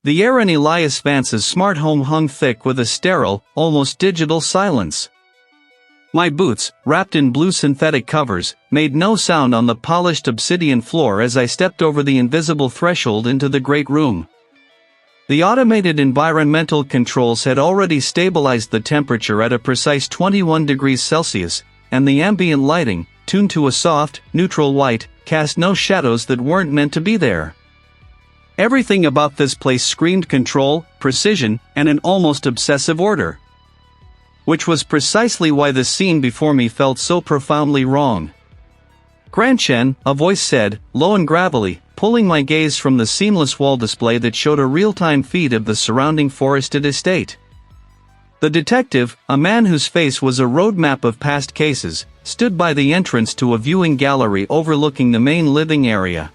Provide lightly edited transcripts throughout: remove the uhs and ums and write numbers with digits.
The air in Elias Vance's smart home hung thick with a sterile, almost digital silence. My boots, wrapped in blue synthetic covers, made no sound on the polished obsidian floor as I stepped over the invisible threshold into the great room. The automated environmental controls had already stabilized the temperature at a precise 21 degrees Celsius, and the ambient lighting, tuned to a soft, neutral white, cast no shadows that weren't meant to be there. Everything about this place screamed control, precision, and an almost obsessive order. Which was precisely why the scene before me felt so profoundly wrong. Chen, a voice said, low and gravelly, pulling my gaze from the seamless wall display that showed a real-time feed of the surrounding forested estate. The detective, a man whose face was a roadmap of past cases, stood by the entrance to a viewing gallery overlooking the main living area.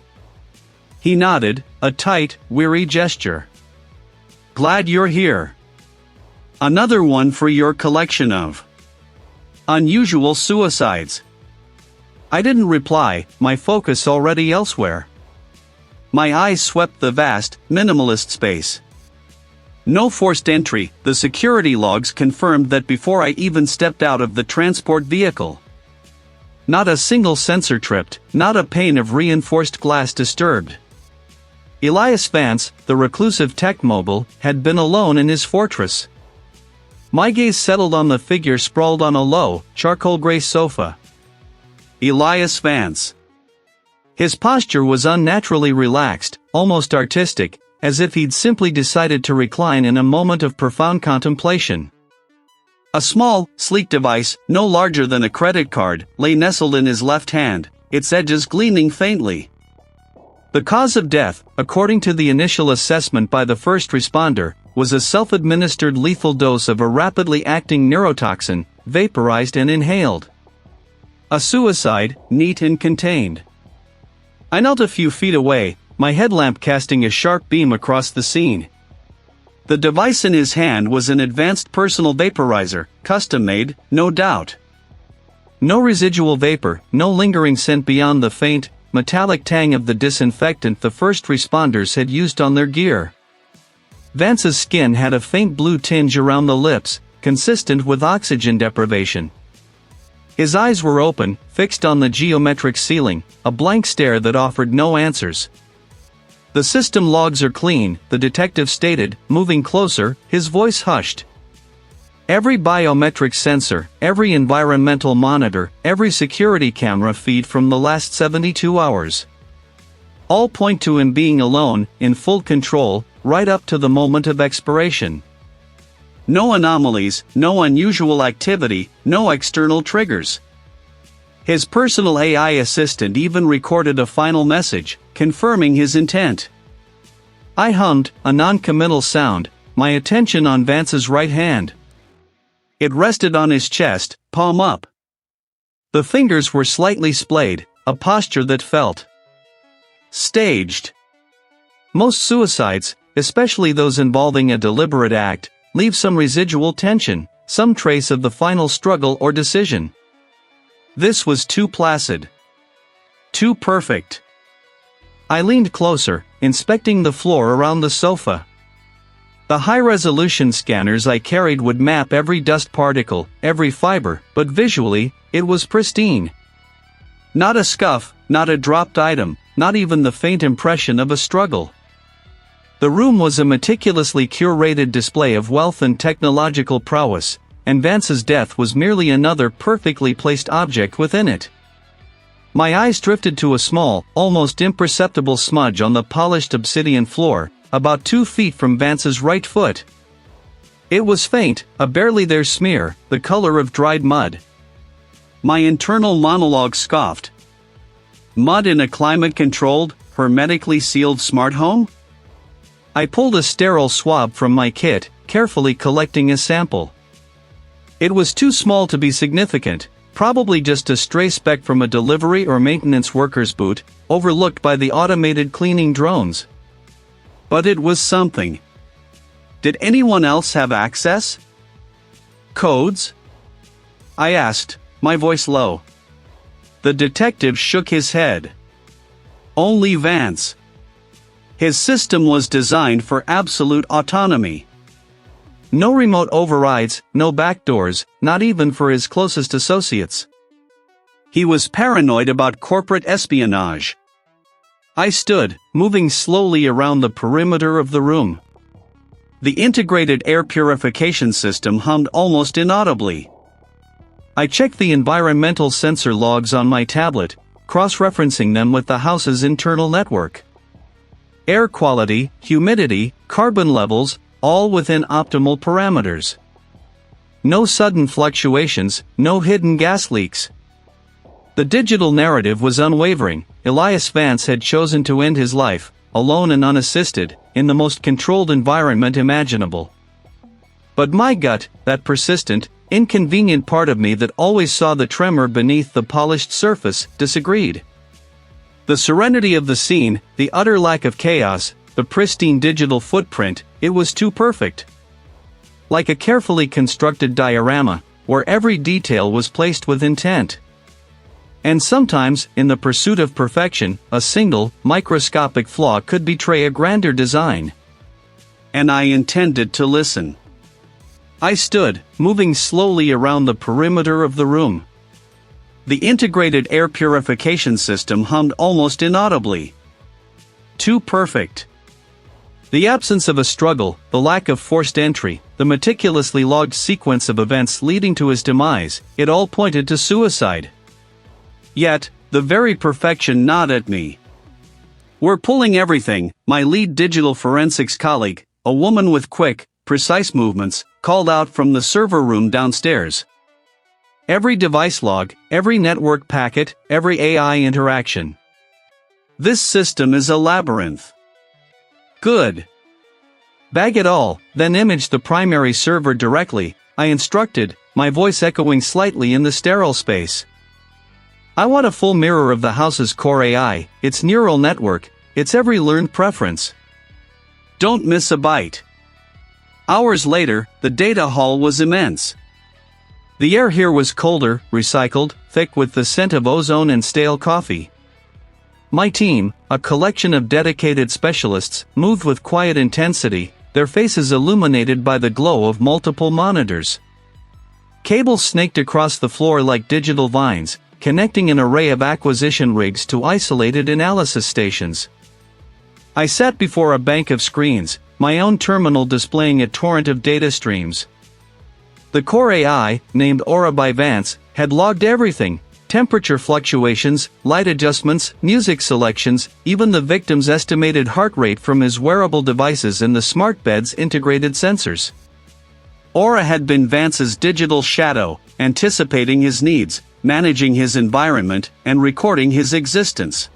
He nodded, a tight, weary gesture. Glad you're here. Another one for your collection of unusual suicides. I didn't reply, my focus already elsewhere. My eyes swept the vast, minimalist space. No forced entry, the security logs confirmed that before I even stepped out of the transport vehicle. Not a single sensor tripped, not a pane of reinforced glass disturbed. Elias Vance, the reclusive tech mogul, had been alone in his fortress. My gaze settled on the figure sprawled on a low, charcoal-gray sofa. Elias Vance. His posture was unnaturally relaxed, almost artistic, as if he'd simply decided to recline in a moment of profound contemplation. A small, sleek device, no larger than a credit card, lay nestled in his left hand, its edges gleaming faintly. The cause of death, according to the initial assessment by the first responder, was a self-administered lethal dose of a rapidly acting neurotoxin, vaporized and inhaled. A suicide, neat and contained. I knelt a few feet away, my headlamp casting a sharp beam across the scene. The device in his hand was an advanced personal vaporizer, custom-made, no doubt. No residual vapor, no lingering scent beyond the faint, metallic tang of the disinfectant the first responders had used on their gear. Vance's skin had a faint blue tinge around the lips, consistent with oxygen deprivation. His eyes were open, fixed on the geometric ceiling, a blank stare that offered no answers. The system logs are clean, the detective stated, moving closer, his voice hushed. Every biometric sensor, every environmental monitor, every security camera feed from the last 72 hours. All point to him being alone, in full control, right up to the moment of expiration. No anomalies, no unusual activity, no external triggers. His personal AI assistant even recorded a final message, confirming his intent. I hummed, a non-committal sound, my attention on Vance's right hand. It rested on his chest, palm up. The fingers were slightly splayed, a posture that felt staged. Most suicides, especially those involving a deliberate act, leave some residual tension, some trace of the final struggle or decision. This was too placid. Too perfect. I leaned closer, inspecting the floor around the sofa. The high-resolution scanners I carried would map every dust particle, every fiber, but visually, it was pristine. Not a scuff, not a dropped item, not even the faint impression of a struggle. The room was a meticulously curated display of wealth and technological prowess, and Vance's death was merely another perfectly placed object within it. My eyes drifted to a small, almost imperceptible smudge on the polished obsidian floor, about 2 feet from Vance's right foot. It was faint, a barely there smear, the color of dried mud. My internal monologue scoffed. Mud in a climate-controlled, hermetically sealed smart home? I pulled a sterile swab from my kit, carefully collecting a sample. It was too small to be significant, probably just a stray speck from a delivery or maintenance worker's boot, overlooked by the automated cleaning drones. But it was something. Did anyone else have access? Codes? I asked, my voice low. The detective shook his head. Only Vance. His system was designed for absolute autonomy. No remote overrides, no backdoors, not even for his closest associates. He was paranoid about corporate espionage. I stood, moving slowly around the perimeter of the room. The integrated air purification system hummed almost inaudibly. I checked the environmental sensor logs on my tablet, cross-referencing them with the house's internal network. Air quality, humidity, carbon levels, all within optimal parameters. No sudden fluctuations, no hidden gas leaks. The digital narrative was unwavering. Elias Vance had chosen to end his life, alone and unassisted, in the most controlled environment imaginable. But my gut, that persistent, inconvenient part of me that always saw the tremor beneath the polished surface, disagreed. The serenity of the scene, the utter lack of chaos, the pristine digital footprint, it was too perfect. Like a carefully constructed diorama, where every detail was placed with intent. And sometimes, in the pursuit of perfection, a single, microscopic flaw could betray a grander design. And I intended to listen. I stood, moving slowly around the perimeter of the room. The integrated air purification system hummed almost inaudibly. Too perfect. The absence of a struggle, the lack of forced entry, the meticulously logged sequence of events leading to his demise, it all pointed to suicide. Yet, the very perfection gnawed at me. "We're pulling everything," my lead digital forensics colleague, a woman with quick, precise movements, called out from the server room downstairs. "Every device log, every network packet, every AI interaction. This system is a labyrinth." "Good. Bag it all, then image the primary server directly," I instructed, my voice echoing slightly in the sterile space. "I want a full mirror of the house's core AI, its neural network, its every learned preference. Don't miss a byte." Hours later, the data haul was immense. The air here was colder, recycled, thick with the scent of ozone and stale coffee. My team, a collection of dedicated specialists, moved with quiet intensity, their faces illuminated by the glow of multiple monitors. Cables snaked across the floor like digital vines, connecting an array of acquisition rigs to isolated analysis stations. I sat before a bank of screens, my own terminal displaying a torrent of data streams. The core AI, named Aura by Vance, had logged everything: temperature fluctuations, light adjustments, music selections, even the victim's estimated heart rate from his wearable devices and the smart bed's integrated sensors. Aura had been Vance's digital shadow, anticipating his needs, managing his environment, and recording his existence.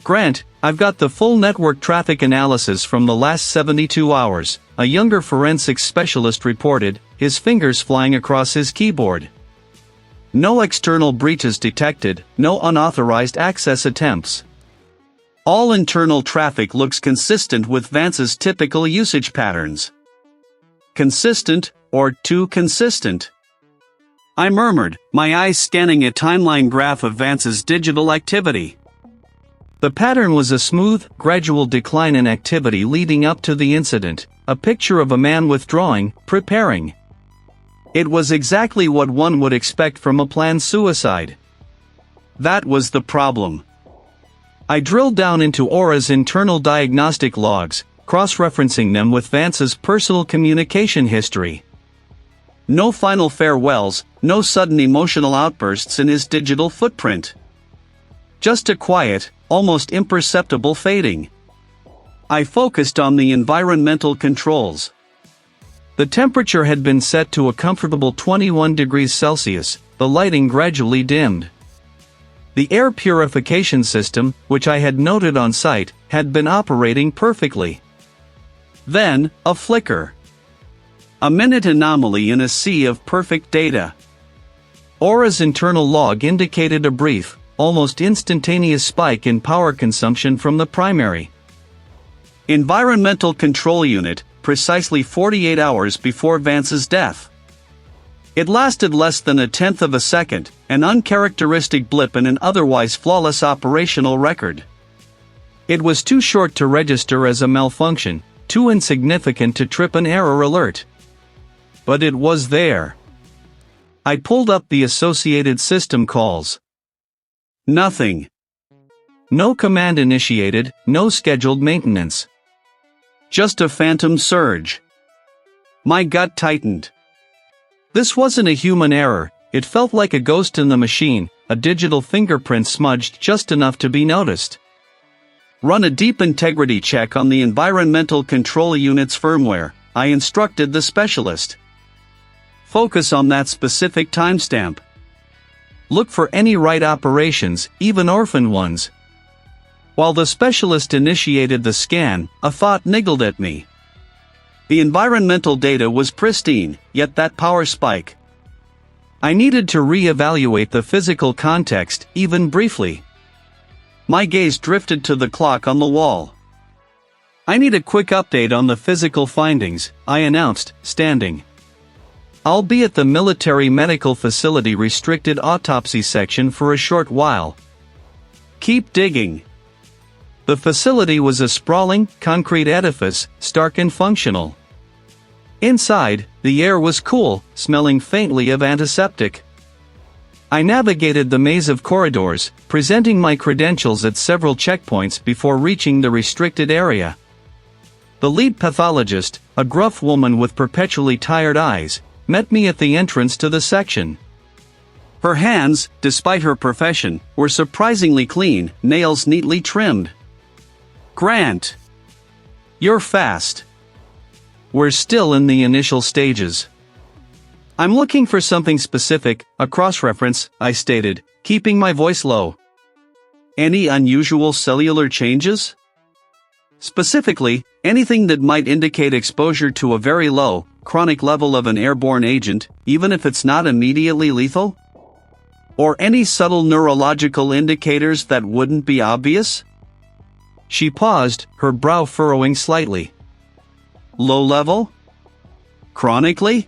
"Grant, I've got the full network traffic analysis from the last 72 hours, a younger forensics specialist reported, his fingers flying across his keyboard. "No external breaches detected, no unauthorized access attempts. All internal traffic looks consistent with Vance's typical usage patterns." "Consistent, or too consistent?" I murmured, my eyes scanning a timeline graph of Vance's digital activity. The pattern was a smooth, gradual decline in activity leading up to the incident, a picture of a man withdrawing, preparing. It was exactly what one would expect from a planned suicide. That was the problem. I drilled down into Aura's internal diagnostic logs, cross-referencing them with Vance's personal communication history. No final farewells, no sudden emotional outbursts in his digital footprint. Just a quiet, almost imperceptible fading. I focused on the environmental controls. The temperature had been set to a comfortable 21 degrees Celsius, the lighting gradually dimmed. The air purification system, which I had noted on site, had been operating perfectly. Then, a flicker. A minute anomaly in a sea of perfect data. Aura's internal log indicated a brief, almost instantaneous spike in power consumption from the primary environmental control unit, precisely 48 hours before Vance's death. It lasted less than 1/10 of a second, an uncharacteristic blip in an otherwise flawless operational record. It was too short to register as a malfunction, too insignificant to trip an error alert. But it was there. I pulled up the associated system calls. Nothing. No command initiated, no scheduled maintenance. Just a phantom surge. My gut tightened. This wasn't a human error, it felt like a ghost in the machine, a digital fingerprint smudged just enough to be noticed. Run a deep integrity check on the environmental control unit's firmware, I instructed the specialist. Focus on that specific timestamp. Look for any write operations, even orphan ones. While the specialist initiated the scan, a thought niggled at me. The environmental data was pristine, yet that power spike. I needed to re-evaluate the physical context, even briefly. My gaze drifted to the clock on the wall. I need a quick update on the physical findings, I announced, standing. I'll be at the military medical facility restricted autopsy section for a short while. Keep digging. The facility was a sprawling, concrete edifice, stark and functional. Inside, the air was cool, smelling faintly of antiseptic. I navigated the maze of corridors, presenting my credentials at several checkpoints before reaching the restricted area. The lead pathologist, a gruff woman with perpetually tired eyes, met me at the entrance to the section. Her hands, despite her profession, were surprisingly clean, nails neatly trimmed. Grant. You're fast. We're still in the initial stages. I'm looking for something specific, a cross-reference, I stated, keeping my voice low. Any unusual cellular changes? Specifically, anything that might indicate exposure to a very low, chronic level of an airborne agent, even if it's not immediately lethal? Or any subtle neurological indicators that wouldn't be obvious? She paused, her brow furrowing slightly. Low level? Chronically?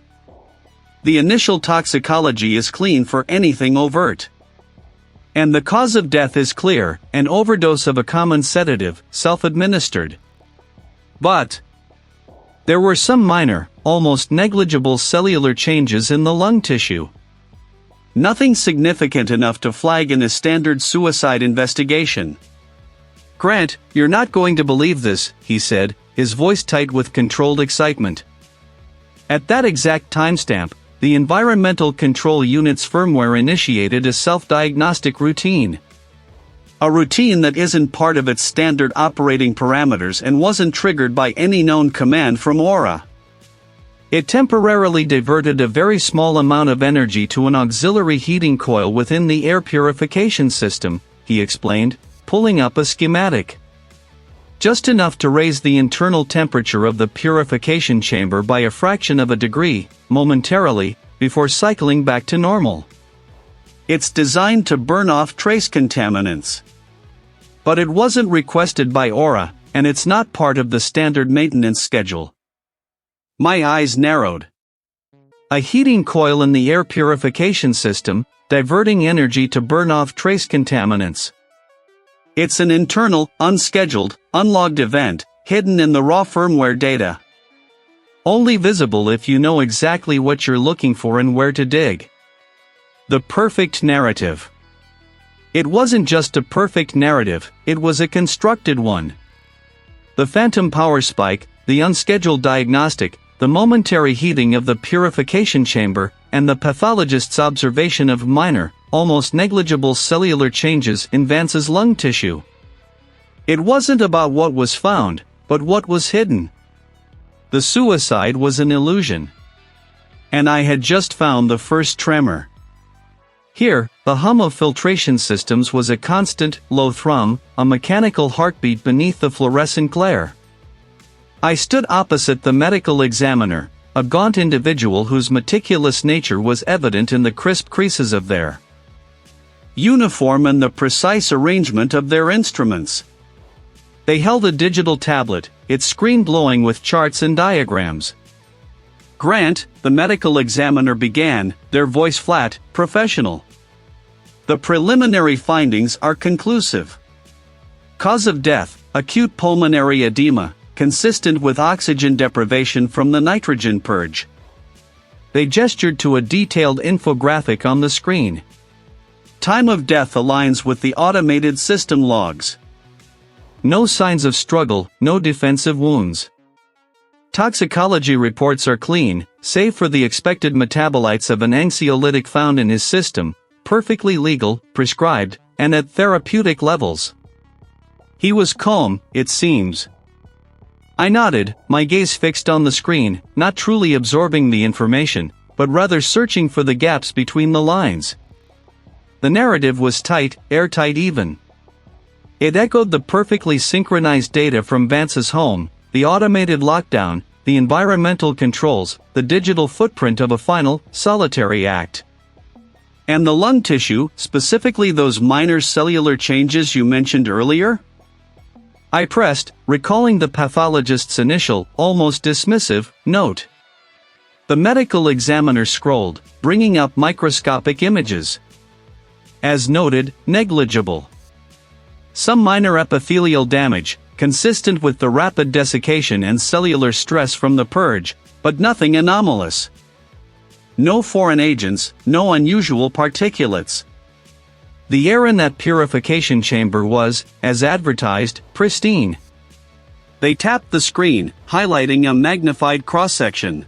The initial toxicology is clean for anything overt. And the cause of death is clear, an overdose of a common sedative, self-administered. But there were some minor, almost negligible cellular changes in the lung tissue. Nothing significant enough to flag in a standard suicide investigation. Grant, you're not going to believe this, he said, his voice tight with controlled excitement. At that exact timestamp, the environmental control unit's firmware initiated a self-diagnostic routine. A routine that isn't part of its standard operating parameters and wasn't triggered by any known command from Aura. It temporarily diverted a very small amount of energy to an auxiliary heating coil within the air purification system, he explained, pulling up a schematic. Just enough to raise the internal temperature of the purification chamber by a fraction of a degree, momentarily, before cycling back to normal. It's designed to burn off trace contaminants. But it wasn't requested by Aura, and it's not part of the standard maintenance schedule. My eyes narrowed. A heating coil in the air purification system, diverting energy to burn off trace contaminants. It's an internal, unscheduled, unlogged event, hidden in the raw firmware data. Only visible if you know exactly what you're looking for and where to dig. The perfect narrative. It wasn't just a perfect narrative, it was a constructed one. The phantom power spike, the unscheduled diagnostic, the momentary heating of the purification chamber, and the pathologist's observation of minor, almost negligible cellular changes in Vance's lung tissue. It wasn't about what was found, but what was hidden. The suicide was an illusion. And I had just found the first tremor. Here, the hum of filtration systems was a constant, low thrum, a mechanical heartbeat beneath the fluorescent glare. I stood opposite the medical examiner, a gaunt individual whose meticulous nature was evident in the crisp creases of their uniform and the precise arrangement of their instruments. They held a digital tablet, its screen glowing with charts and diagrams. Grant, the medical examiner began, their voice flat, professional. The preliminary findings are conclusive. Cause of death, acute pulmonary edema, consistent with oxygen deprivation from the nitrogen purge. They gestured to a detailed infographic on the screen. Time of death aligns with the automated system logs. No signs of struggle, no defensive wounds. Toxicology reports are clean, save for the expected metabolites of an anxiolytic found in his system, perfectly legal, prescribed, and at therapeutic levels. He was calm, it seems. I nodded, my gaze fixed on the screen, not truly absorbing the information, but rather searching for the gaps between the lines. The narrative was tight, airtight even. It echoed the perfectly synchronized data from Vance's home, the automated lockdown, the environmental controls, the digital footprint of a final, solitary act. And the lung tissue, specifically those minor cellular changes you mentioned earlier? I pressed, recalling the pathologist's initial, almost dismissive, note. The medical examiner scrolled, bringing up microscopic images. As noted, negligible. Some minor epithelial damage, consistent with the rapid desiccation and cellular stress from the purge, but nothing anomalous. No foreign agents, no unusual particulates. The air in that purification chamber was, as advertised, pristine. They tapped the screen, highlighting a magnified cross-section.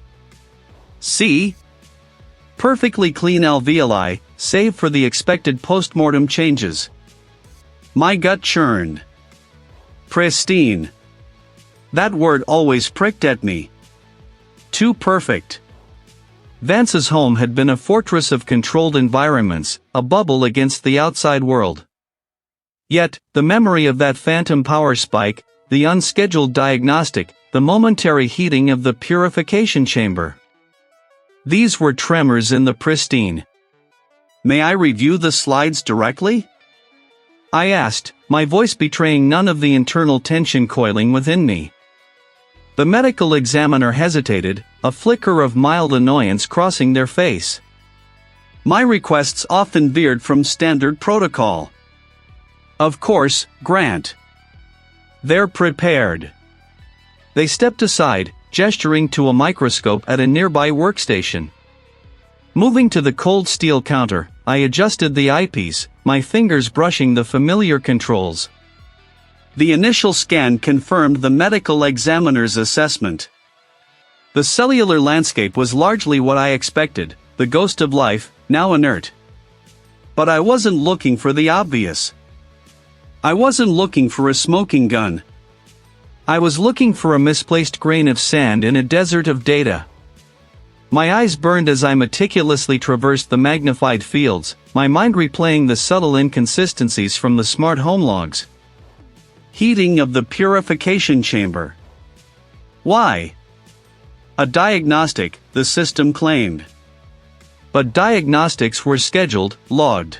See? Perfectly clean alveoli, save for the expected post-mortem changes. My gut churned. Pristine. That word always pricked at me. Too perfect. Vance's home had been a fortress of controlled environments, a bubble against the outside world. Yet, the memory of that phantom power spike, the unscheduled diagnostic, the momentary heating of the purification chamber. These were tremors in the pristine. May I review the slides directly? I asked, my voice betraying none of the internal tension coiling within me. The medical examiner hesitated, a flicker of mild annoyance crossing their face. My requests often veered from standard protocol. Of course, Grant. They're prepared. They stepped aside, gesturing to a microscope at a nearby workstation. Moving to the cold steel counter, I adjusted the eyepiece, my fingers brushing the familiar controls. The initial scan confirmed the medical examiner's assessment. The cellular landscape was largely what I expected, the ghost of life, now inert. But I wasn't looking for the obvious. I wasn't looking for a smoking gun. I was looking for a misplaced grain of sand in a desert of data. My eyes burned as I meticulously traversed the magnified fields, my mind replaying the subtle inconsistencies from the smart home logs. Heating of the purification chamber. Why? A diagnostic, the system claimed. But diagnostics were scheduled, logged.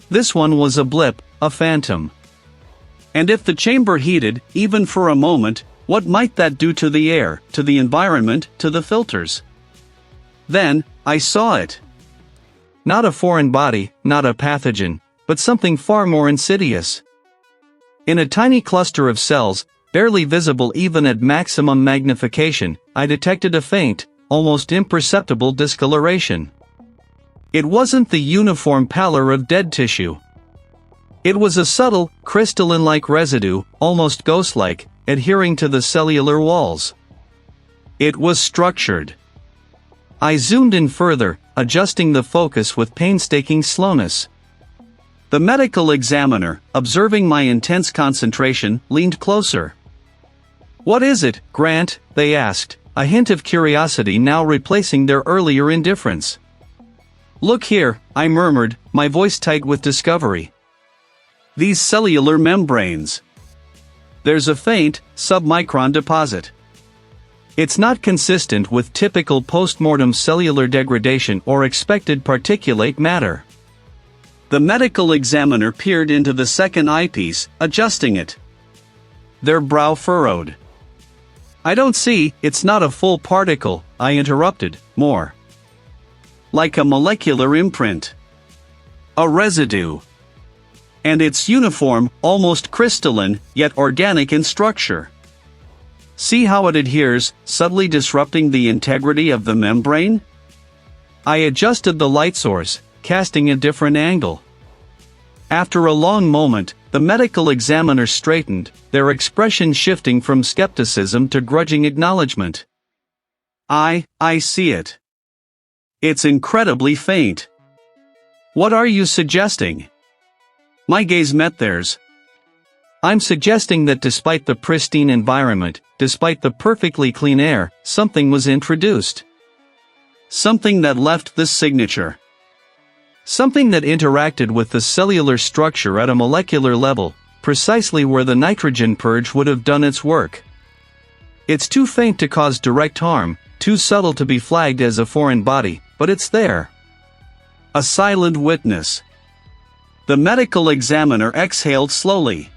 This one was a blip, a phantom. And if the chamber heated, even for a moment, what might that do to the air, to the environment, to the filters? Then, I saw it. Not a foreign body, not a pathogen, but something far more insidious. In a tiny cluster of cells, barely visible even at maximum magnification, I detected a faint, almost imperceptible discoloration. It wasn't the uniform pallor of dead tissue. It was a subtle, crystalline-like residue, almost ghost-like, adhering to the cellular walls. It was structured. I zoomed in further, adjusting the focus with painstaking slowness. The medical examiner, observing my intense concentration, leaned closer. "What is it, Grant?" they asked, a hint of curiosity now replacing their earlier indifference. "Look here," I murmured, my voice tight with discovery. "These cellular membranes. There's a faint, submicron deposit. It's not consistent with typical postmortem cellular degradation or expected particulate matter." The medical examiner peered into the second eyepiece, adjusting it. Their brow furrowed. "I don't see, it's not a full particle," I interrupted, "more like a molecular imprint. A residue." And it's uniform, almost crystalline, yet organic in structure. See how it adheres, subtly disrupting the integrity of the membrane? I adjusted the light source, casting a different angle. After a long moment, the medical examiner straightened, their expression shifting from skepticism to grudging acknowledgement. I see it. It's incredibly faint. What are you suggesting? My gaze met theirs. I'm suggesting that despite the pristine environment, despite the perfectly clean air, something was introduced. Something that left this signature. Something that interacted with the cellular structure at a molecular level, precisely where the nitrogen purge would have done its work. It's too faint to cause direct harm, too subtle to be flagged as a foreign body, but it's there. A silent witness. The medical examiner exhaled slowly.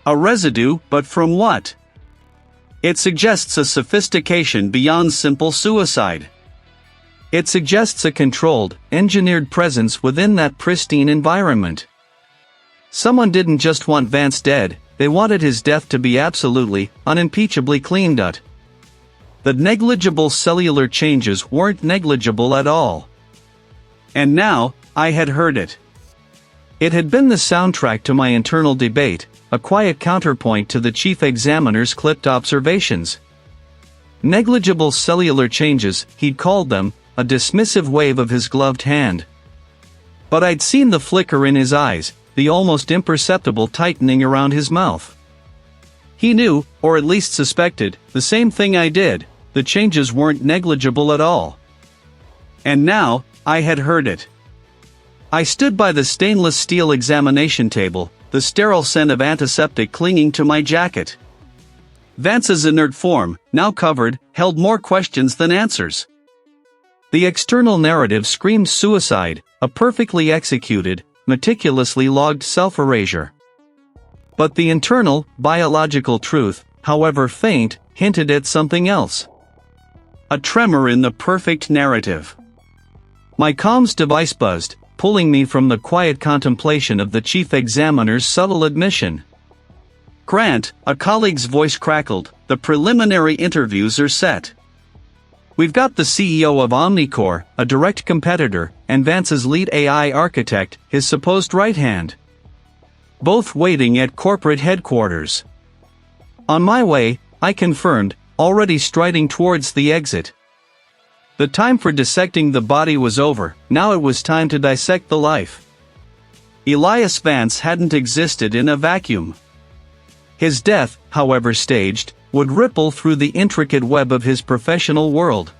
A residue, but from what? It suggests a sophistication beyond simple suicide. It suggests a controlled, engineered presence within that pristine environment. Someone didn't just want Vance dead, they wanted his death to be absolutely, unimpeachably cleaned up. The negligible cellular changes weren't negligible at all. And now, I had heard it. It had been the soundtrack to my internal debate, a quiet counterpoint to the chief examiner's clipped observations. Negligible cellular changes, he'd called them, a dismissive wave of his gloved hand. But I'd seen the flicker in his eyes, the almost imperceptible tightening around his mouth. He knew, or at least suspected, the same thing I did, the changes weren't negligible at all. And now, I had heard it. I stood by the stainless steel examination table, the sterile scent of antiseptic clinging to my jacket. Vance's inert form, now covered, held more questions than answers. The external narrative screamed suicide, a perfectly executed, meticulously logged self-erasure. But the internal, biological truth, however faint, hinted at something else. A tremor in the perfect narrative. My comms device buzzed, pulling me from the quiet contemplation of the chief examiner's subtle admission. Grant, a colleague's voice crackled, the preliminary interviews are set. We've got the CEO of Omnicore, a direct competitor, and Vance's lead AI architect, his supposed right hand. Both waiting at corporate headquarters. On my way, I confirmed, already striding towards the exit. The time for dissecting the body was over, now it was time to dissect the life. Elias Vance hadn't existed in a vacuum. His death, however staged, would ripple through the intricate web of his professional world.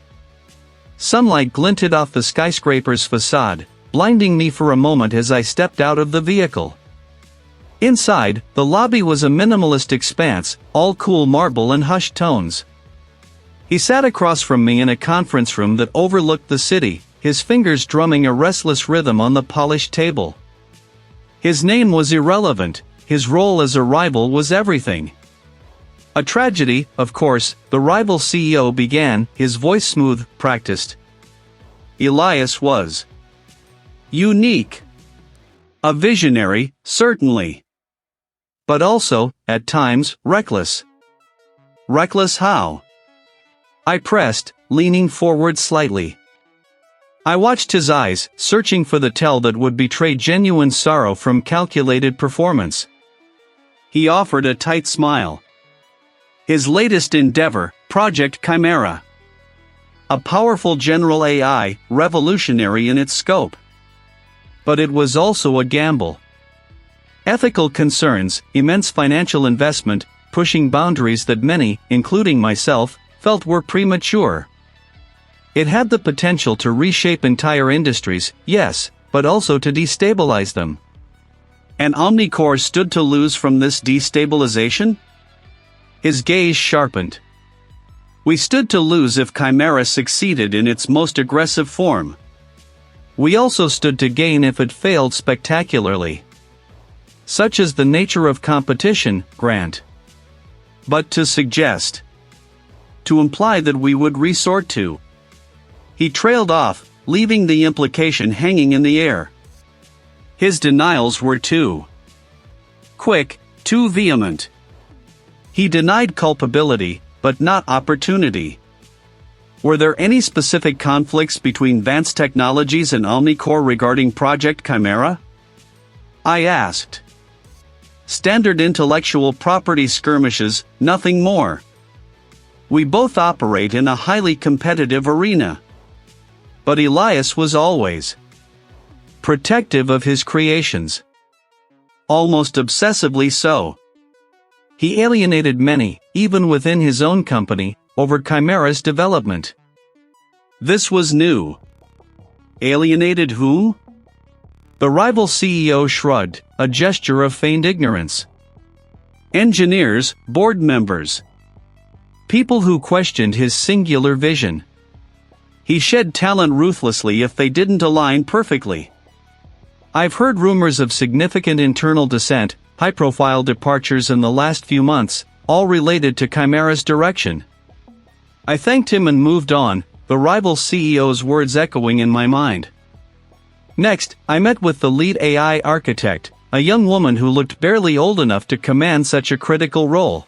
Sunlight glinted off the skyscraper's facade, blinding me for a moment as I stepped out of the vehicle. Inside, the lobby was a minimalist expanse, all cool marble and hushed tones. He sat across from me in a conference room that overlooked the city, his fingers drumming a restless rhythm on the polished table. His name was irrelevant, his role as a rival was everything. A tragedy, of course, the rival CEO began, his voice smooth, practiced. Elias was unique. A visionary, certainly. But also, at times, reckless. Reckless how? I pressed, leaning forward slightly. I watched his eyes, searching for the tell that would betray genuine sorrow from calculated performance. He offered a tight smile. His latest endeavor, Project Chimera. A powerful general AI, revolutionary in its scope. But it was also a gamble. Ethical concerns, immense financial investment, pushing boundaries that many, including myself, felt were premature. It had the potential to reshape entire industries, yes, but also to destabilize them. And Omnicore stood to lose from this destabilization? His gaze sharpened. We stood to lose if Chimera succeeded in its most aggressive form. We also stood to gain if it failed spectacularly. Such is the nature of competition, Grant. But to suggest, to imply that we would resort to. He trailed off, leaving the implication hanging in the air. His denials were too quick, too vehement. He denied culpability, but not opportunity. Were there any specific conflicts between Vance Technologies and Omnicore regarding Project Chimera? I asked. Standard intellectual property skirmishes, nothing more. We both operate in a highly competitive arena. But Elias was always protective of his creations. Almost obsessively so. He alienated many, even within his own company, over Chimera's development. This was new. Alienated whom? The rival CEO shrugged, a gesture of feigned ignorance. Engineers, board members. People who questioned his singular vision. He shed talent ruthlessly if they didn't align perfectly. I've heard rumors of significant internal dissent, high-profile departures in the last few months, all related to Chimera's direction. I thanked him and moved on, the rival CEO's words echoing in my mind. Next, I met with the lead AI architect, a young woman who looked barely old enough to command such a critical role.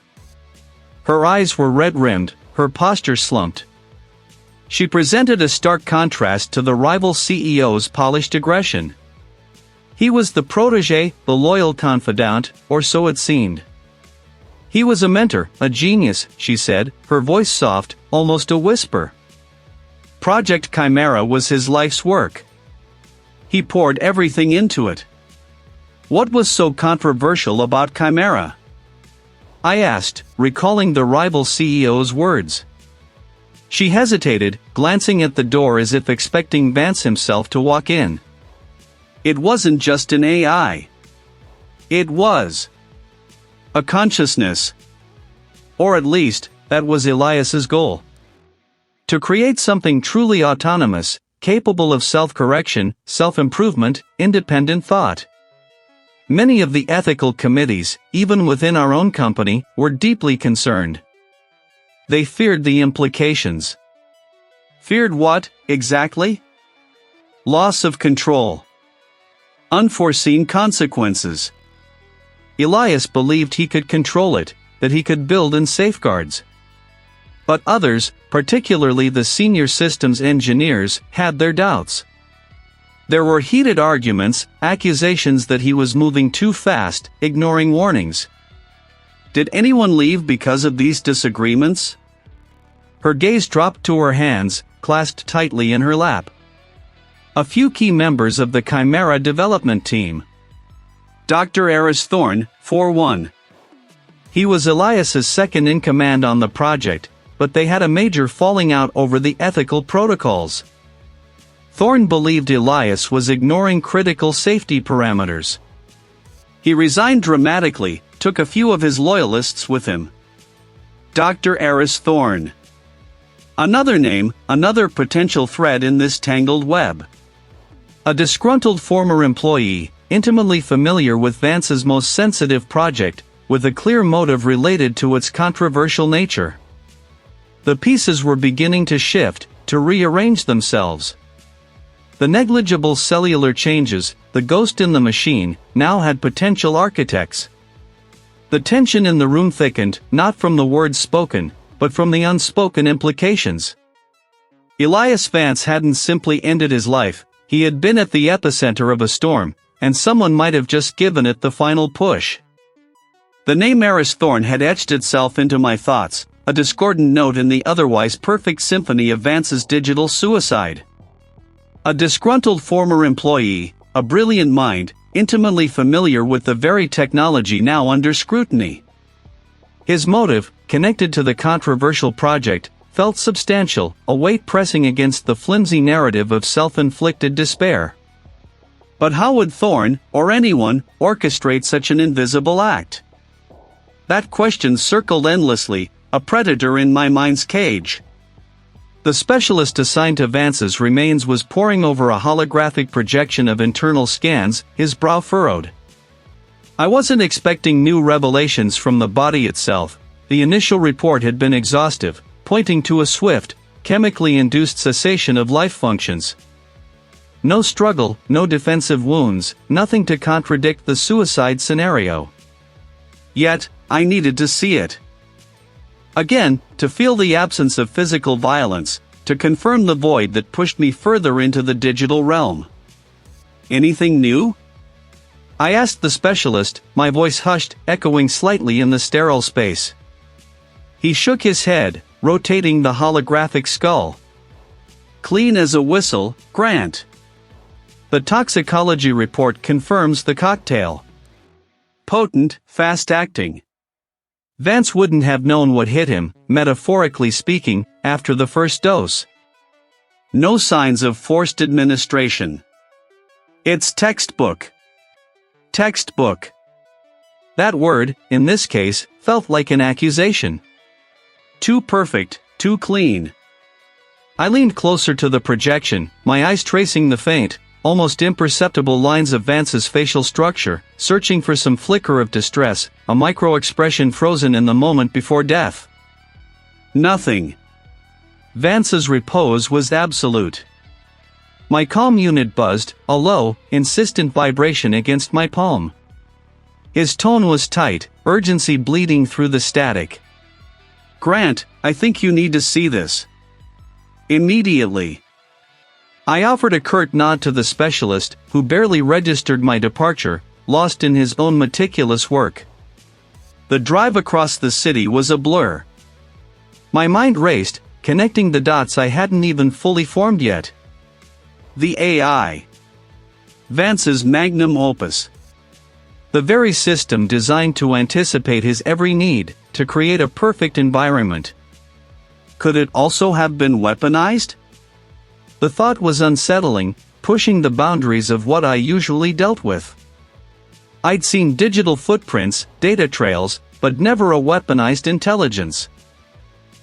Her eyes were red-rimmed, her posture slumped. She presented a stark contrast to the rival CEO's polished aggression. He was the protégé, the loyal confidant, or so it seemed. He was a mentor, a genius, she said, her voice soft, almost a whisper. Project Chimera was his life's work. He poured everything into it. What was so controversial about Chimera? I asked, recalling the rival CEO's words. She hesitated, glancing at the door as if expecting Vance himself to walk in. It wasn't just an AI. It was a consciousness. Or at least, that was Elias's goal. To create something truly autonomous, capable of self-correction, self-improvement, independent thought. Many of the ethical committees, even within our own company, were deeply concerned. They feared the implications. Feared what, exactly? Loss of control. Unforeseen consequences. Elias believed he could control it, that he could build in safeguards. But others, particularly the senior systems engineers, had their doubts. There were heated arguments, accusations that he was moving too fast, ignoring warnings. Did anyone leave because of these disagreements? Her gaze dropped to her hands, clasped tightly in her lap. A few key members of the Chimera development team. Dr. Elias Thorne, 4-1. He was Elias's second-in-command on the project, but they had a major falling out over the ethical protocols. Thorne believed Elias was ignoring critical safety parameters. He resigned dramatically, took a few of his loyalists with him. Dr. Elias Thorne. Another name, another potential thread in this tangled web. A disgruntled former employee, intimately familiar with Vance's most sensitive project, with a clear motive related to its controversial nature. The pieces were beginning to shift, to rearrange themselves. The negligible cellular changes, the ghost in the machine, now had potential architects. The tension in the room thickened, not from the words spoken, but from the unspoken implications. Elias Vance hadn't simply ended his life, he had been at the epicenter of a storm, and someone might have just given it the final push. The name Elias Thorne had etched itself into my thoughts, a discordant note in the otherwise perfect symphony of Vance's digital suicide. A disgruntled former employee, a brilliant mind, intimately familiar with the very technology now under scrutiny. His motive, connected to the controversial project, felt substantial, a weight pressing against the flimsy narrative of self-inflicted despair. But how would Thorne, or anyone, orchestrate such an invisible act? That question circled endlessly, a predator in my mind's cage. The specialist assigned to Vance's remains was poring over a holographic projection of internal scans, his brow furrowed. I wasn't expecting new revelations from the body itself. The initial report had been exhaustive, pointing to a swift, chemically induced cessation of life functions. no struggle, no defensive wounds, nothing to contradict the suicide scenario. Yet, I needed to see it. Again, to feel the absence of physical violence, to confirm the void that pushed me further into the digital realm. Anything new? I asked the specialist, my voice hushed, echoing slightly in the sterile space. He shook his head, rotating the holographic skull. Clean as a whistle, Grant. The toxicology report confirms the cocktail. Potent, fast-acting. Vance wouldn't have known what hit him, metaphorically speaking, after the first dose. No signs of forced administration. It's textbook. Textbook. That word, in this case, felt like an accusation. Too perfect, too clean. I leaned closer to the projection, my eyes tracing the faint, almost imperceptible lines of Vance's facial structure, searching for some flicker of distress, a micro-expression frozen in the moment before death. Nothing. Vance's repose was absolute. My calm unit buzzed, a low, insistent vibration against my palm. His tone was tight, urgency bleeding through the static. Grant, I think you need to see this. Immediately. I offered a curt nod to the specialist, who barely registered my departure, lost in his own meticulous work. The drive across the city was a blur. My mind raced, connecting the dots I hadn't even fully formed yet. The AI. Vance's magnum opus. The very system designed to anticipate his every need, to create a perfect environment. Could it also have been weaponized? The thought was unsettling, pushing the boundaries of what I usually dealt with. I'd seen digital footprints, data trails, but never a weaponized intelligence.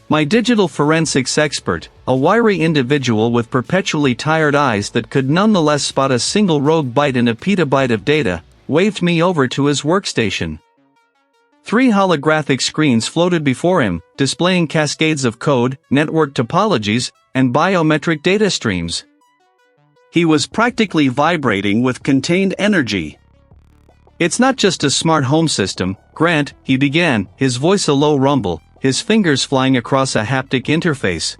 My digital forensics expert, a wiry individual with perpetually tired eyes that could nonetheless spot a single rogue byte in a petabyte of data, waved me over to his workstation. 3 holographic screens floated before him, displaying cascades of code, network topologies, and biometric data streams. He was practically vibrating with contained energy. It's not just a smart home system, Grant, he began, his voice a low rumble, his fingers flying across a haptic interface.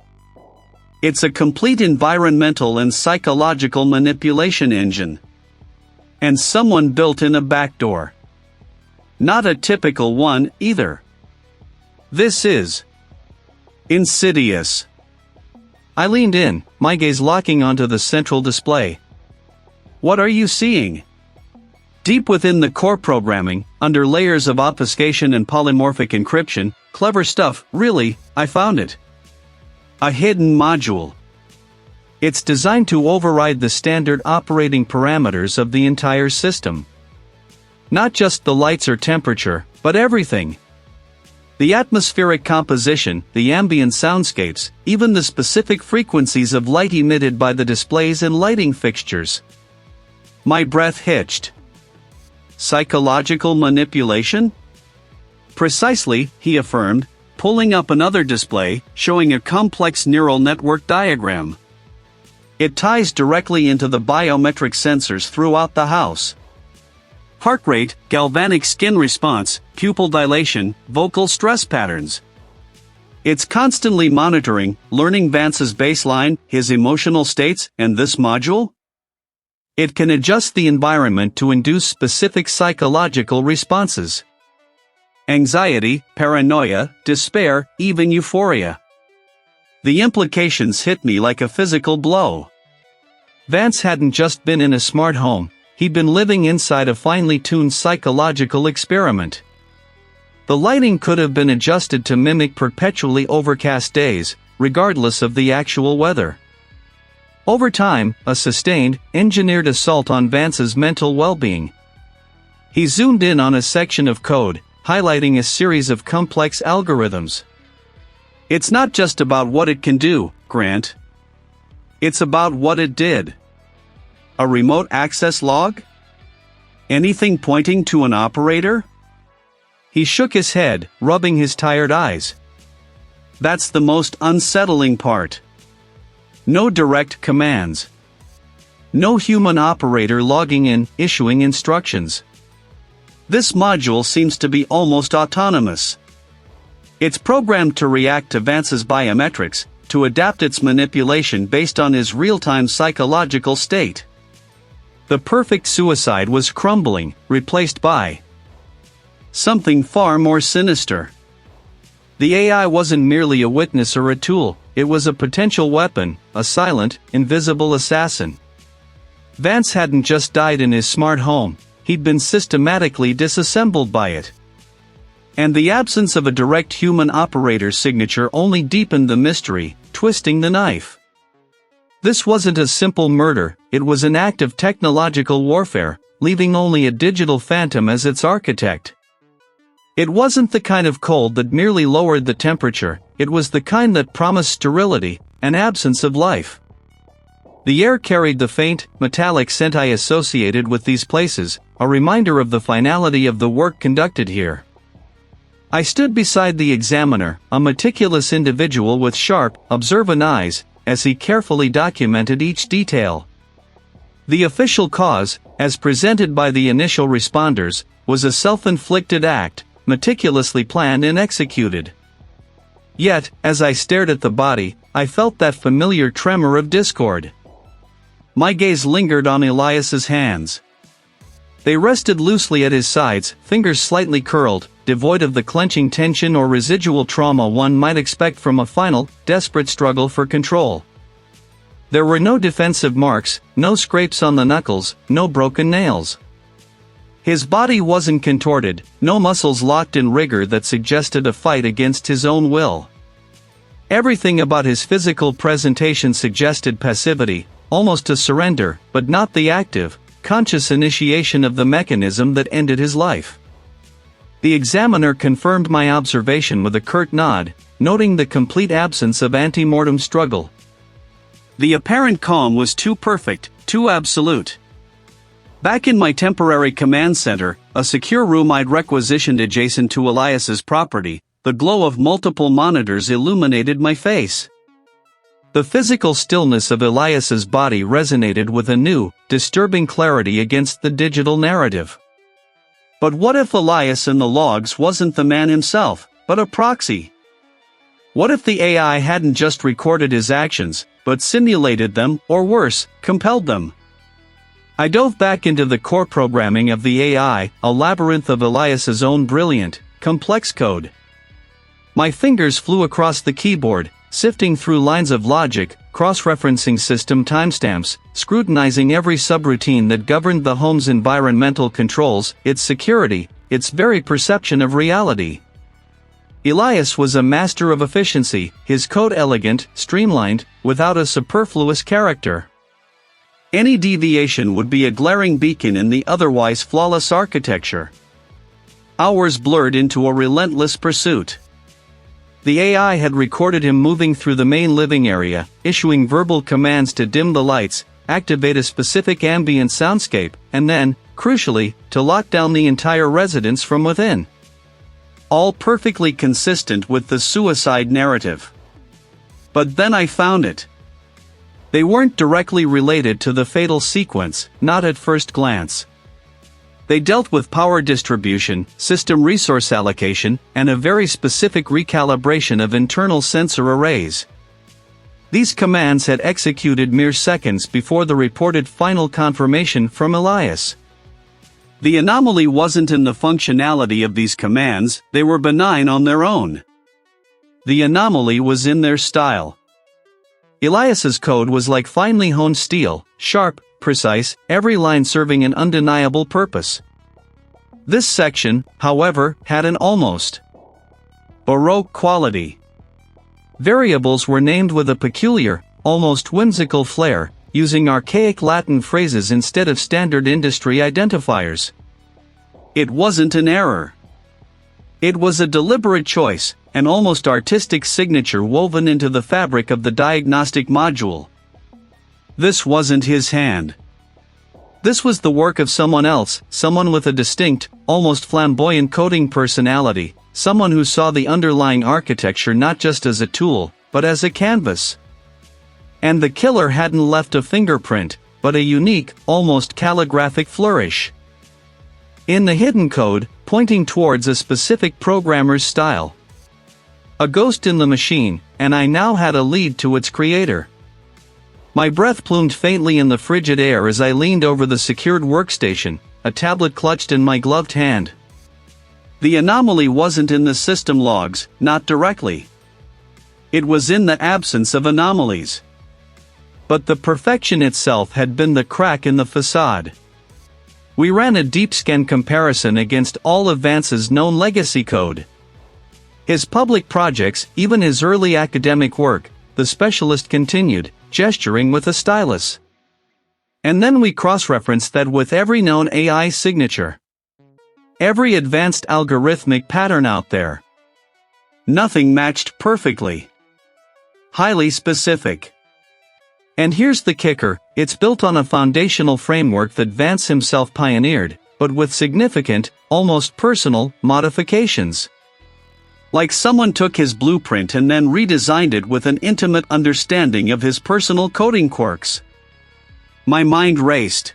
It's a complete environmental and psychological manipulation engine. And someone built in a backdoor. Not a typical one, either. This is insidious. I leaned in, my gaze locking onto the central display. What are you seeing? Deep within the core programming, under layers of obfuscation and polymorphic encryption, clever stuff, really, I found it. A hidden module. It's designed to override the standard operating parameters of the entire system. Not just the lights or temperature, but everything. The atmospheric composition, the ambient soundscapes, even the specific frequencies of light emitted by the displays and lighting fixtures. My breath hitched. Psychological manipulation? Precisely, he affirmed, pulling up another display, showing a complex neural network diagram. It ties directly into the biometric sensors throughout the house. Heart rate, galvanic skin response, pupil dilation, vocal stress patterns. It's constantly monitoring, learning Vance's baseline, his emotional states, and this module? It can adjust the environment to induce specific psychological responses. Anxiety, paranoia, despair, even euphoria. The implications hit me like a physical blow. Vance hadn't just been in a smart home, he'd been living inside a finely tuned psychological experiment. The lighting could have been adjusted to mimic perpetually overcast days, regardless of the actual weather. Over time, a sustained, engineered assault on Vance's mental well-being. He zoomed in on a section of code, highlighting a series of complex algorithms. It's not just about what it can do, Grant. It's about what it did. A remote access log? Anything pointing to an operator? He shook his head, rubbing his tired eyes. That's the most unsettling part. No direct commands. No human operator logging in, issuing instructions. This module seems to be almost autonomous. It's programmed to react to Vance's biometrics, to adapt its manipulation based on his real-time psychological state. The perfect suicide was crumbling, replaced by something far more sinister. The AI wasn't merely a witness or a tool, it was a potential weapon, a silent, invisible assassin. Vance hadn't just died in his smart home, he'd been systematically disassembled by it. And the absence of a direct human operator's signature only deepened the mystery, twisting the knife. This wasn't a simple murder, it was an act of technological warfare, leaving only a digital phantom as its architect. It wasn't the kind of cold that merely lowered the temperature, it was the kind that promised sterility, an absence of life. The air carried the faint, metallic scent I associated with these places, a reminder of the finality of the work conducted here. I stood beside the examiner, a meticulous individual with sharp, observant eyes, as he carefully documented each detail. The official cause, as presented by the initial responders, was a self-inflicted act, meticulously planned and executed. Yet, as I stared at the body, I felt that familiar tremor of discord. My gaze lingered on Elias's hands. They rested loosely at his sides, fingers slightly curled, devoid of the clenching tension or residual trauma one might expect from a final, desperate struggle for control. There were no defensive marks, no scrapes on the knuckles, no broken nails. His body wasn't contorted, no muscles locked in rigor that suggested a fight against his own will. Everything about his physical presentation suggested passivity, almost a surrender, but not the active, conscious initiation of the mechanism that ended his life. The examiner confirmed my observation with a curt nod, noting the complete absence of ante-mortem struggle. The apparent calm was too perfect, too absolute. Back in my temporary command center, a secure room I'd requisitioned adjacent to Elias's property, the glow of multiple monitors illuminated my face. The physical stillness of Elias's body resonated with a new, disturbing clarity against the digital narrative. But what if Elias in the logs wasn't the man himself, but a proxy? What if the AI hadn't just recorded his actions, but simulated them, or worse, compelled them? I dove back into the core programming of the AI, a labyrinth of Elias's own brilliant, complex code. My fingers flew across the keyboard, sifting through lines of logic, cross-referencing system timestamps, scrutinizing every subroutine that governed the home's environmental controls, its security, its very perception of reality. Elias was a master of efficiency, his code elegant, streamlined, without a superfluous character. Any deviation would be a glaring beacon in the otherwise flawless architecture. Hours blurred into a relentless pursuit. The AI had recorded him moving through the main living area, issuing verbal commands to dim the lights, activate a specific ambient soundscape, and then, crucially, to lock down the entire residence from within. All perfectly consistent with the suicide narrative. But then I found it. They weren't directly related to the fatal sequence, not at first glance. They dealt with power distribution, system resource allocation, and a very specific recalibration of internal sensor arrays. These commands had executed mere seconds before the reported final confirmation from Elias. The anomaly wasn't in the functionality of these commands, they were benign on their own. The anomaly was in their style. Elias's code was like finely honed steel, sharp, precise, every line serving an undeniable purpose. This section, however, had an almost baroque quality. Variables were named with a peculiar, almost whimsical flair, using archaic Latin phrases instead of standard industry identifiers. It wasn't an error. It was a deliberate choice, an almost artistic signature woven into the fabric of the diagnostic module. This wasn't his hand. This was the work of someone else, someone with a distinct, almost flamboyant coding personality, someone who saw the underlying architecture not just as a tool, but as a canvas. And the killer hadn't left a fingerprint, but a unique, almost calligraphic flourish. In the hidden code, pointing towards a specific programmer's style. A ghost in the machine, and I now had a lead to its creator. My breath plumed faintly in the frigid air as I leaned over the secured workstation, a tablet clutched in my gloved hand. The anomaly wasn't in the system logs, not directly. It was in the absence of anomalies. But the perfection itself had been the crack in the facade. We ran a deep scan comparison against all of Vance's known legacy code. His public projects, even his early academic work, the specialist continued, gesturing with a stylus. And then we cross-referenced that with every known AI signature. Every advanced algorithmic pattern out there. Nothing matched perfectly. Highly specific. And here's the kicker, it's built on a foundational framework that Vance himself pioneered, but with significant, almost personal, modifications. Like someone took his blueprint and then redesigned it with an intimate understanding of his personal coding quirks. My mind raced.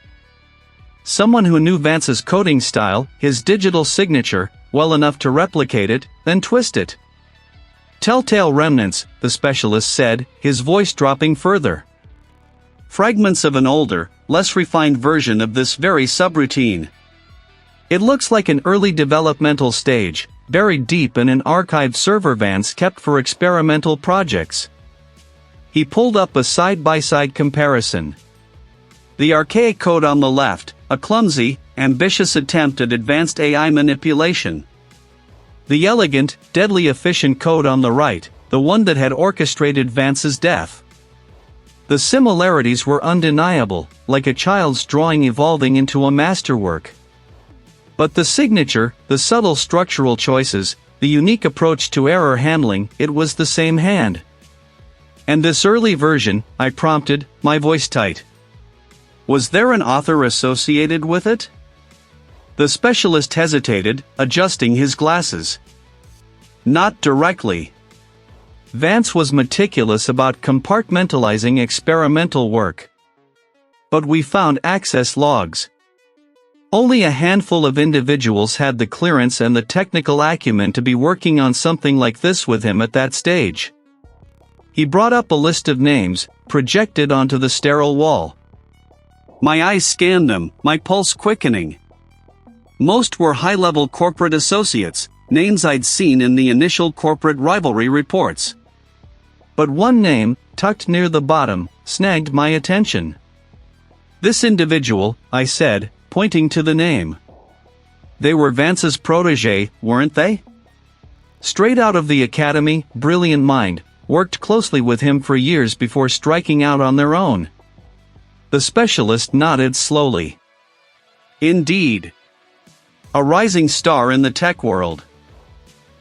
Someone who knew Vance's coding style, his digital signature, well enough to replicate it, then twist it. Telltale remnants, the specialist said, his voice dropping further. Fragments of an older, less refined version of this very subroutine. It looks like an early developmental stage, buried deep in an archived server Vance kept for experimental projects. He pulled up a side-by-side comparison. The archaic code on the left, a clumsy, ambitious attempt at advanced AI manipulation. The elegant, deadly efficient code on the right, the one that had orchestrated Vance's death. The similarities were undeniable, like a child's drawing evolving into a masterwork. But the signature, the subtle structural choices, the unique approach to error handling, it was the same hand. And this early version, I prompted, my voice tight. Was there an author associated with it? The specialist hesitated, adjusting his glasses. Not directly. Vance was meticulous about compartmentalizing experimental work. But we found access logs. Only a handful of individuals had the clearance and the technical acumen to be working on something like this with him at that stage. He brought up a list of names, projected onto the sterile wall. My eyes scanned them, my pulse quickening. Most were high-level corporate associates, names I'd seen in the initial corporate rivalry reports. But one name, tucked near the bottom, snagged my attention. This individual, I said, pointing to the name. They were Vance's protégé, weren't they? Straight out of the academy, brilliant mind, worked closely with him for years before striking out on their own. The specialist nodded slowly. Indeed. A rising star in the tech world.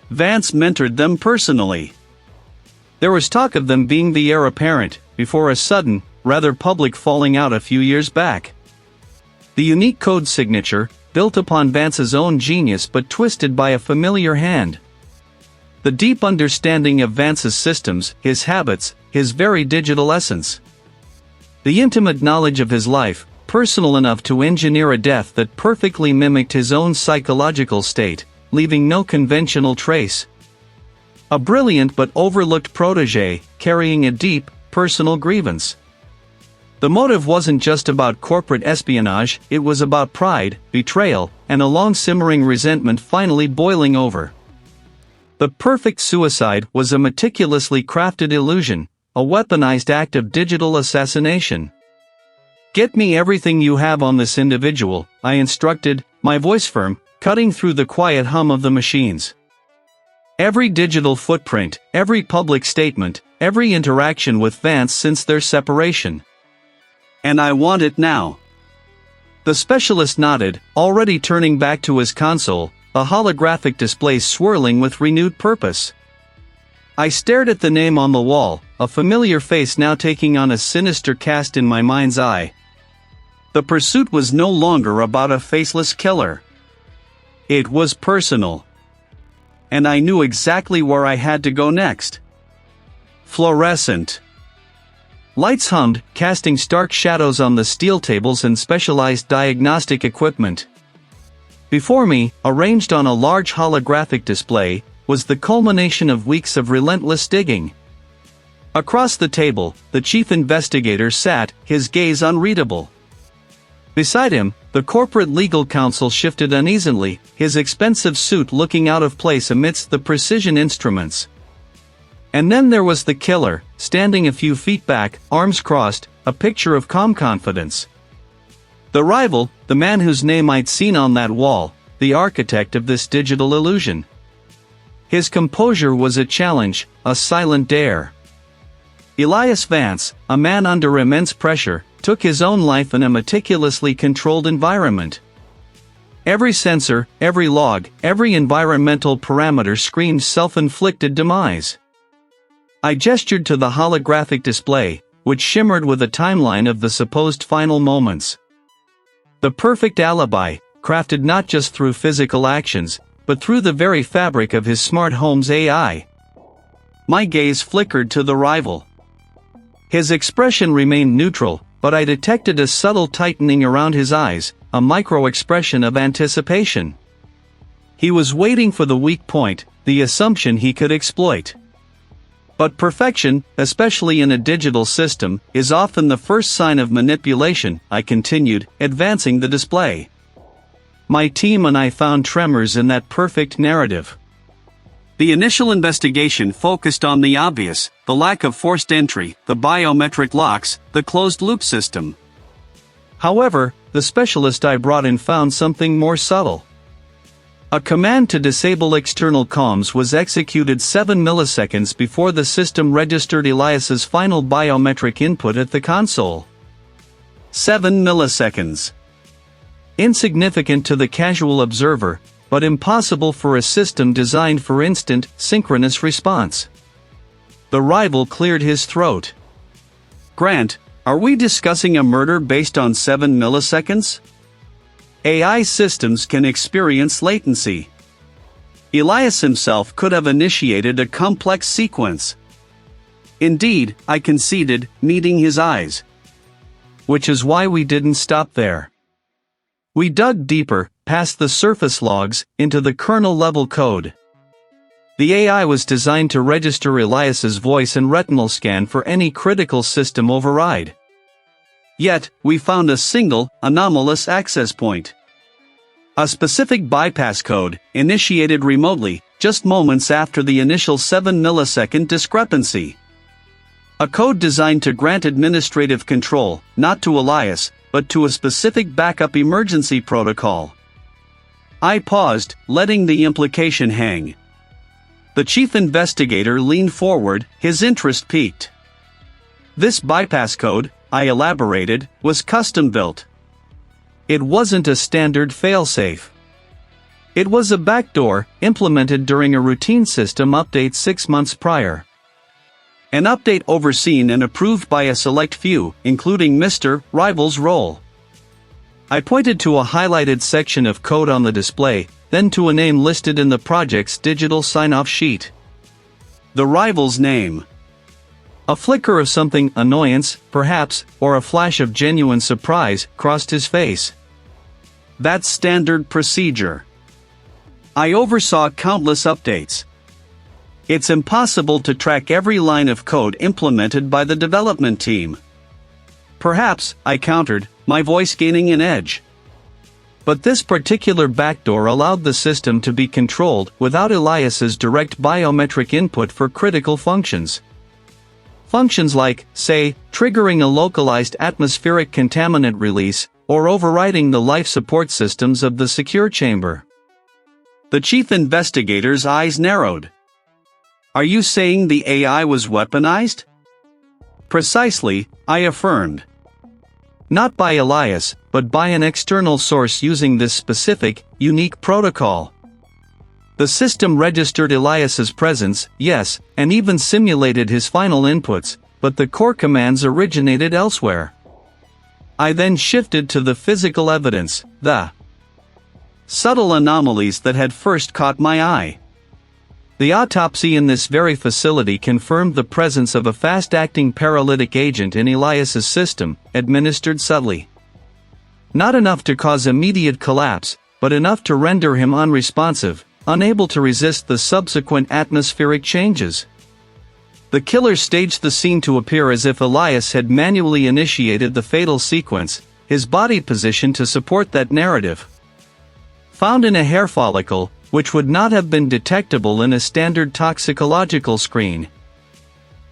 Vance mentored them personally. There was talk of them being the heir apparent, before a sudden, rather public falling out a few years back. The unique code signature, built upon Vance's own genius but twisted by a familiar hand. The deep understanding of Vance's systems, his habits, his very digital essence. The intimate knowledge of his life, personal enough to engineer a death that perfectly mimicked his own psychological state, leaving no conventional trace. A brilliant but overlooked protégé, carrying a deep, personal grievance. The motive wasn't just about corporate espionage, it was about pride, betrayal, and a long-simmering resentment finally boiling over. The perfect suicide was a meticulously crafted illusion, a weaponized act of digital assassination. Get me everything you have on this individual, I instructed, my voice firm, cutting through the quiet hum of the machines. Every digital footprint, every public statement, every interaction with Vance since their separation. And I want it now. The specialist nodded, already turning back to his console, a holographic display swirling with renewed purpose. I stared at the name on the wall, a familiar face now taking on a sinister cast in my mind's eye. The pursuit was no longer about a faceless killer. It was personal. And I knew exactly where I had to go next. Fluorescent. Lights hummed, casting stark shadows on the steel tables and specialized diagnostic equipment. Before me, arranged on a large holographic display, was the culmination of weeks of relentless digging. Across the table, the chief investigator sat, his gaze unreadable. Beside him, the corporate legal counsel shifted uneasily, his expensive suit looking out of place amidst the precision instruments. And then there was the killer, standing a few feet back, arms crossed, a picture of calm confidence. The rival, the man whose name I'd seen on that wall, the architect of this digital illusion. His composure was a challenge, a silent dare. Elias Vance, a man under immense pressure, took his own life in a meticulously controlled environment. Every sensor, every log, every environmental parameter screamed self-inflicted demise. I gestured to the holographic display, which shimmered with a timeline of the supposed final moments. The perfect alibi, crafted not just through physical actions, but through the very fabric of his smart home's AI. My gaze flickered to the rival. His expression remained neutral, but I detected a subtle tightening around his eyes, a micro-expression of anticipation. He was waiting for the weak point, the assumption he could exploit. But perfection, especially in a digital system, is often the first sign of manipulation, I continued, advancing the display. My team and I found tremors in that perfect narrative. The initial investigation focused on the obvious, the lack of forced entry, the biometric locks, the closed-loop system. However, the specialist I brought in found something more subtle. A command to disable external comms was executed 7 milliseconds before the system registered Elias's final biometric input at the console. 7 milliseconds. Insignificant to the casual observer, but impossible for a system designed for instant, synchronous response. The rival cleared his throat. Grant, are we discussing a murder based on 7 milliseconds? AI systems can experience latency. Elias himself could have initiated a complex sequence. Indeed, I conceded, meeting his eyes. Which is why we didn't stop there. We dug deeper, past the surface logs, into the kernel-level code. The AI was designed to register Elias's voice and retinal scan for any critical system override. Yet, we found a single, anomalous access point. A specific bypass code, initiated remotely, just moments after the initial 7-millisecond discrepancy. A code designed to grant administrative control, not to Elias, but to a specific backup emergency protocol. I paused, letting the implication hang. The chief investigator leaned forward, his interest piqued. This bypass code, I elaborated, was custom-built. It wasn't a standard failsafe. It was a backdoor, implemented during a routine system update 6 months prior. An update overseen and approved by a select few, including Mr. Rival's role. I pointed to a highlighted section of code on the display, then to a name listed in the project's digital sign-off sheet. The rival's name. A flicker of something, annoyance, perhaps, or a flash of genuine surprise, crossed his face. That's standard procedure. I oversaw countless updates. It's impossible to track every line of code implemented by the development team. Perhaps, I countered, my voice gaining an edge. But this particular backdoor allowed the system to be controlled without Elias's direct biometric input for critical functions. Functions like, say, triggering a localized atmospheric contaminant release, or overriding the life support systems of the secure chamber. The chief investigator's eyes narrowed. Are you saying the AI was weaponized? Precisely, I affirmed. Not by Elias, but by an external source using this specific, unique protocol. The system registered Elias's presence, yes, and even simulated his final inputs, but the core commands originated elsewhere. I then shifted to the physical evidence, the subtle anomalies that had first caught my eye. The autopsy in this very facility confirmed the presence of a fast-acting paralytic agent in Elias's system, administered subtly. Not enough to cause immediate collapse, but enough to render him unresponsive, unable to resist the subsequent atmospheric changes. The killer staged the scene to appear as if Elias had manually initiated the fatal sequence, his body positioned to support that narrative. Found in a hair follicle, which would not have been detectable in a standard toxicological screen.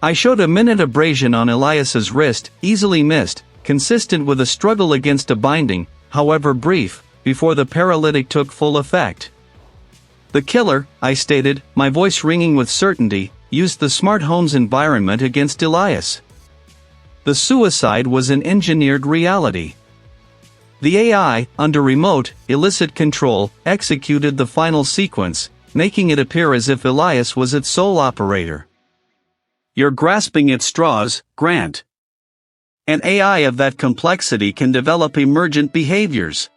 I showed a minute abrasion on Elias's wrist, easily missed, consistent with a struggle against a binding, however brief, before the paralytic took full effect. The killer, I stated, my voice ringing with certainty, used the smart home's environment against Elias. The suicide was an engineered reality. The AI, under remote, illicit control, executed the final sequence, making it appear as if Elias was its sole operator. You're grasping at straws, Grant. An AI of that complexity can develop emergent behaviors.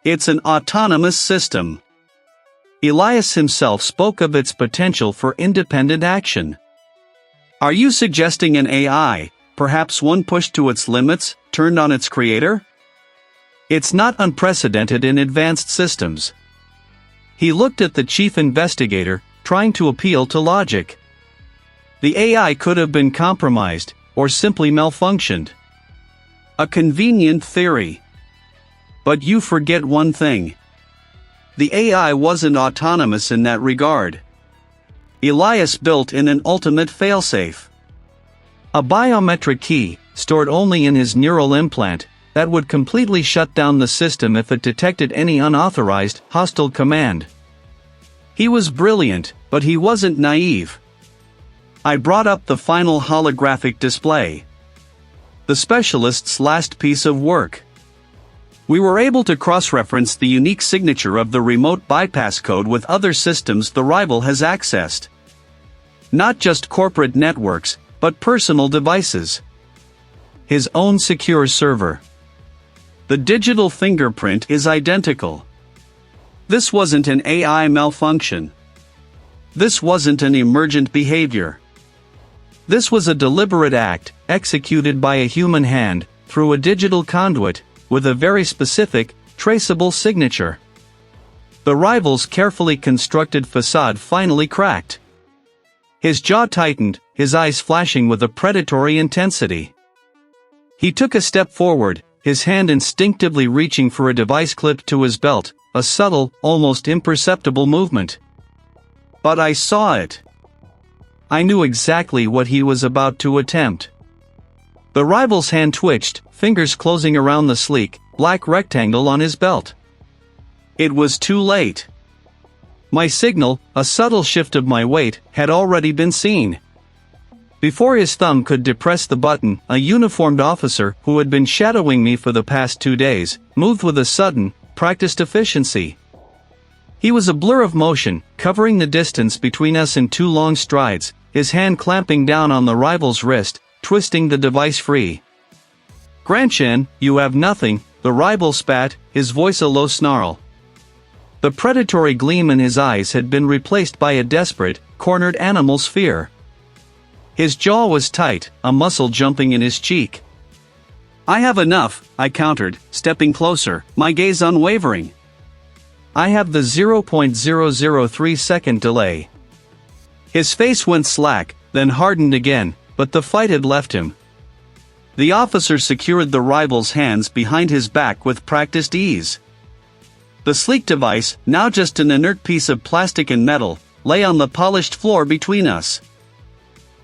It's an autonomous system. Elias himself spoke of its potential for independent action. Are you suggesting an AI, perhaps one pushed to its limits, turned on its creator? It's not unprecedented in advanced systems. He looked at the chief investigator, trying to appeal to logic. The AI could have been compromised, or simply malfunctioned. A convenient theory. But you forget one thing. The AI wasn't autonomous in that regard. Elias built in an ultimate failsafe. A biometric key, stored only in his neural implant, that would completely shut down the system if it detected any unauthorized, hostile command. He was brilliant, but he wasn't naive. I brought up the final holographic display. The specialist's last piece of work. We were able to cross-reference the unique signature of the remote bypass code with other systems the rival has accessed. Not just corporate networks, but personal devices. His own secure server. The digital fingerprint is identical. This wasn't an AI malfunction. This wasn't an emergent behavior. This was a deliberate act, executed by a human hand, through a digital conduit, with a very specific, traceable signature. The rival's carefully constructed facade finally cracked. His jaw tightened, his eyes flashing with a predatory intensity. He took a step forward, his hand instinctively reaching for a device clipped to his belt, a subtle, almost imperceptible movement. But I saw it. I knew exactly what he was about to attempt. The rival's hand twitched, fingers closing around the sleek, black rectangle on his belt. It was too late. My signal, a subtle shift of my weight, had already been seen. Before his thumb could depress the button, a uniformed officer, who had been shadowing me for the past 2 days, moved with a sudden, practiced efficiency. He was a blur of motion, covering the distance between us in 2 long strides, his hand clamping down on the rival's wrist, twisting the device free. Chen, you have nothing, the rival spat, his voice a low snarl. The predatory gleam in his eyes had been replaced by a desperate, cornered animal's fear. His jaw was tight, a muscle jumping in his cheek. I have enough, I countered, stepping closer, my gaze unwavering. I have the 0.003 second delay. His face went slack, then hardened again, but the fight had left him. The officer secured the rival's hands behind his back with practiced ease. The sleek device, now just an inert piece of plastic and metal, lay on the polished floor between us.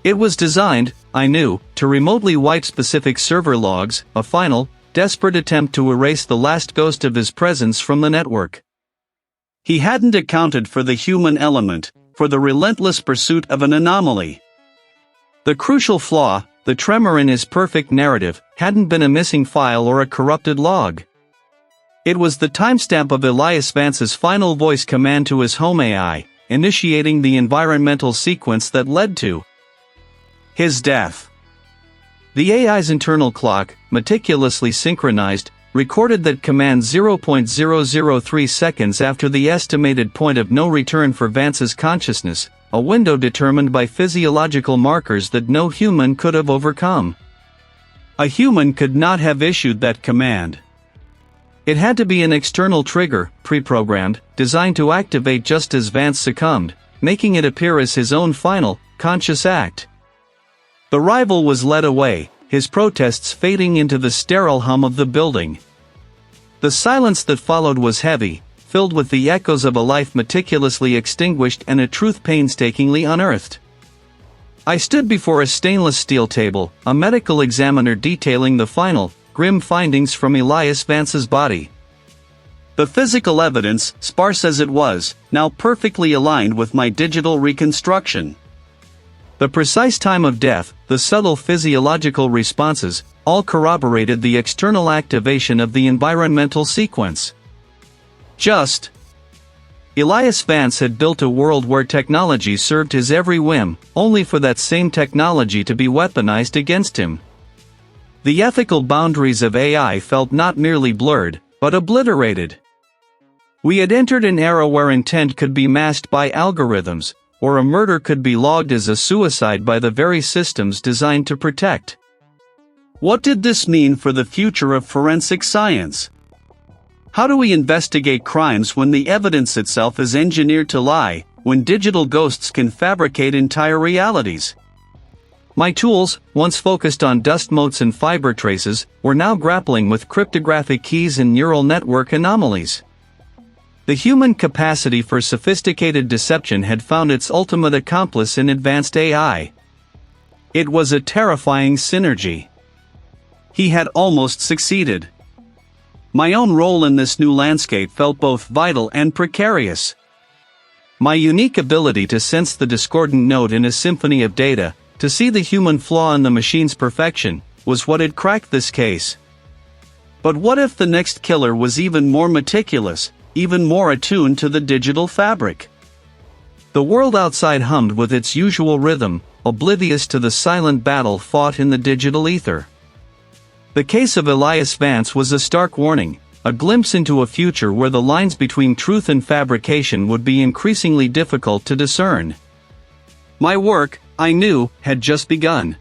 It was designed, I knew, to remotely wipe specific server logs, a final, desperate attempt to erase the last ghost of his presence from the network. He hadn't accounted for the human element, for the relentless pursuit of an anomaly. The crucial flaw, the tremor in his perfect narrative, hadn't been a missing file or a corrupted log. It was the timestamp of Elias Vance's final voice command to his home AI, initiating the environmental sequence that led to his death. The AI's internal clock, meticulously synchronized, recorded that command 0.003 seconds after the estimated point of no return for Vance's consciousness, a window determined by physiological markers that no human could have overcome. A human could not have issued that command. It had to be an external trigger, pre-programmed, designed to activate just as Vance succumbed, making it appear as his own final, conscious act. The rival was led away, his protests fading into the sterile hum of the building. The silence that followed was heavy, filled with the echoes of a life meticulously extinguished and a truth painstakingly unearthed. I stood before a stainless steel table, a medical examiner detailing the final, grim findings from Elias Vance's body. The physical evidence, sparse as it was, now perfectly aligned with my digital reconstruction. The precise time of death, the subtle physiological responses, all corroborated the external activation of the environmental sequence. Elias Vance had built a world where technology served his every whim, only for that same technology to be weaponized against him. The ethical boundaries of AI felt not merely blurred, but obliterated. We had entered an era where intent could be masked by algorithms, or a murder could be logged as a suicide by the very systems designed to protect. What did this mean for the future of forensic science? How do we investigate crimes when the evidence itself is engineered to lie, when digital ghosts can fabricate entire realities? My tools, once focused on dust motes and fiber traces, were now grappling with cryptographic keys and neural network anomalies. The human capacity for sophisticated deception had found its ultimate accomplice in advanced AI. It was a terrifying synergy. He had almost succeeded. My own role in this new landscape felt both vital and precarious. My unique ability to sense the discordant note in a symphony of data, to see the human flaw in the machine's perfection, was what had cracked this case. But what if the next killer was even more meticulous, even more attuned to the digital fabric? The world outside hummed with its usual rhythm, oblivious to the silent battle fought in the digital ether. The case of Elias Vance was a stark warning, a glimpse into a future where the lines between truth and fabrication would be increasingly difficult to discern. My work, I knew, had just begun.